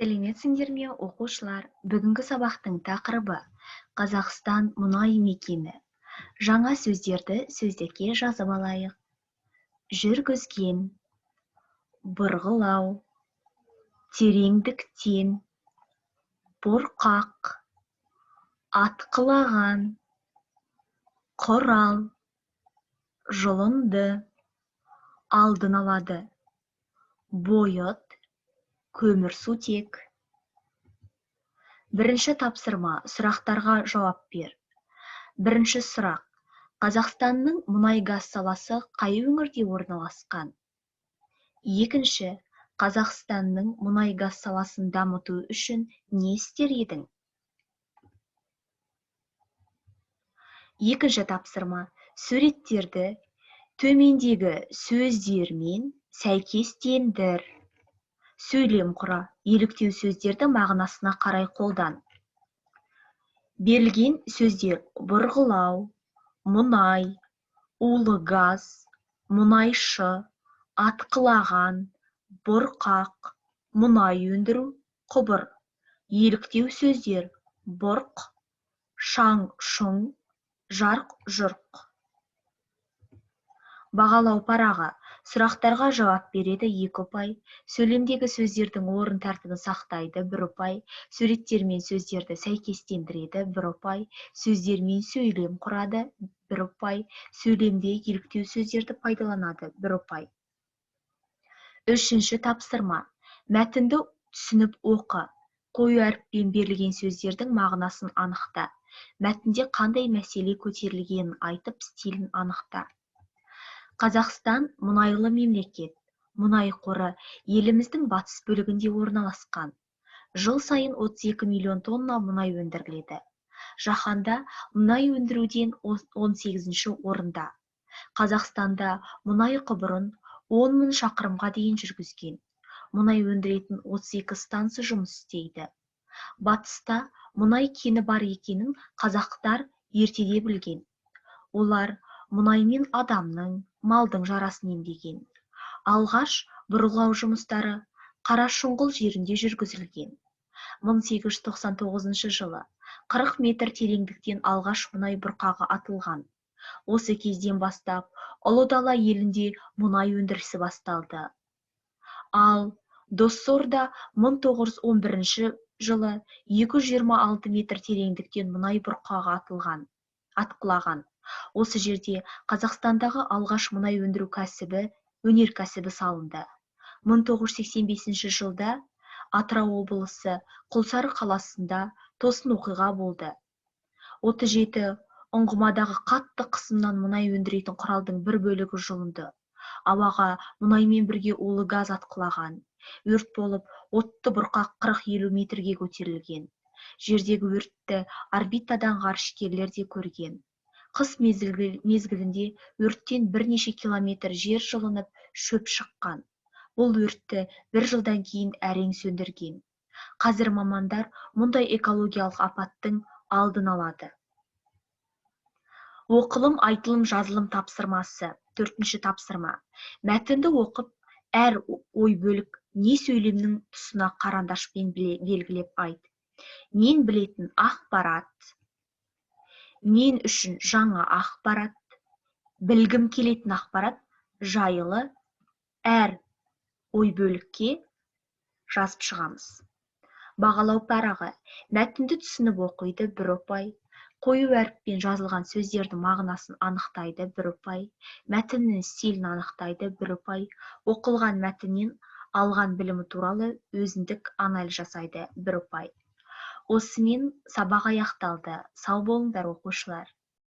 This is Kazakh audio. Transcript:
Сәлеметсіңдер ме, оқушылар? Бүгінгі сабақтың тақырыбы Қазақстан мұнай мекені. Жаңа сөздерді сөздікке жазып алайық. Жүргізген, бұрғылау, тереңдіктен, бұрқақ, атқылаған, құрал, жұлынды, алдын алады, бойыт, көмірсутек. Бірінші тапсырма, сұрақтарға жауап бер. Бірінші сұрақ: Қазақстанның мұнай-газ саласы қай өңірде орналасқан? Екінші: Қазақстанның мұнай-газ саласын дамыту үшін не істер едің? Екінші тапсырма, суреттерді төмендегі сөздермен сәйкестендір. Сөйлем құра, еліктеу сөздерді мағынасына қарай қолдан. Берілген сөздер: бұрғылау, мұнай, улы газ, мұнайшы, атқылаған, бұрқақ, мұнай өндіру, құбыр. Еліктеу сөздер: бұрқ, шаң-шұң, жарқ-жұрқ. Бағалау парағы: сұрақтарға жауап береді 2 ұпай, сөйлемдегі сөздердің орын тәртібін сақтайды 1 ұпай, суреттермен сөздерді сәйкестендіреді 1 ұпай, сөздермен сөйлем құрады 1 ұпай, сөйлемде еліктеу сөздерді пайдаланады 1 ұпай. Үшінші тапсырма, мәтінді түсініп оқы. Қою әріппен берілген сөздердің мағынасын анықта. Мәтінде қандай мәселе көтерілгенін айтып, стилін анықта. Қазақстан мұнайлы мемлекет. Мұнай қоры еліміздің батыс бөлігінде орналасқан. Жыл сайын 32 миллион тонна мұнай өндіріледі. Жаһанда мұнай өндіруден 18-ші орында. Қазақстанда мұнай құбырын 10 мың шақырымға дейін жүргізген. Мұнай өндіретін 32 станция жұмыс істейді. Батыста мұнай кені бар екенін қазақтар ертеде білген. Олар мұнаймен адамның, малдың жарасын емдеген. Алғаш бұрғылау жұмыстары Қарашұңғыл жерінде жүргізілген. 1899 жылы 40 метр тереңдіктен алғаш мұнай бұрқағы атылған. Осы кезден бастап Ұлы Дала елінде мұнай өндірісі басталды. Ал Доссорда 1911 жылы 226 метр тереңдіктен мұнай бұрқағы атқылаған. Осы жерде Қазақстандағы алғаш мұнай өндіру өнеркәсібі салынды. 1985 жылда Атырау облысы Құлсары қаласында тосын оқиға болды. 37 ұңғымадағы қатты қысымнан мұнай өндіретін құралдың бір бөлігі жұлынды. Ауаға мұнаймен бірге улы газ атқылаған. Өрт болып, отты бұрқақ 40-50 метрге көтерілген. Жердегі өртті орбитадан ғарышкерлер де көрген. Қыс мезгілінде өрттен бірнеше километр жер жылынып, шөп шыққан. Бұл өртті 1 жылдан кейін әрең сөндірген. Қазір мамандар мұндай экологиялық апаттың алдын алады. Оқылым, айтылым, жазылым тапсырмасы. 4-ші тапсырма. Мәтінді оқып, әр ой бөлік не сөйлемнің тұсына қарандашпен белгілеп айт. Мен білетін ақпарат. Мен үшін жаңа ақпарат. Білгім келетін ақпарат жайлы әр ой бөлікке жазып шығамыз. Бағалау парағы. Мәтінді түсініп оқиды 1 ұпай. Қою әріппен жазылған сөздердің мағынасын анықтайды 1 ұпай. Мәтіннің стилін анықтайды 1 ұпай. Оқылған мәтіннен алған білімі туралы өзіндік анализ жасайды 1 ұпай. Осымен сабақ аяқталды. Сау болыңдар, оқушылар.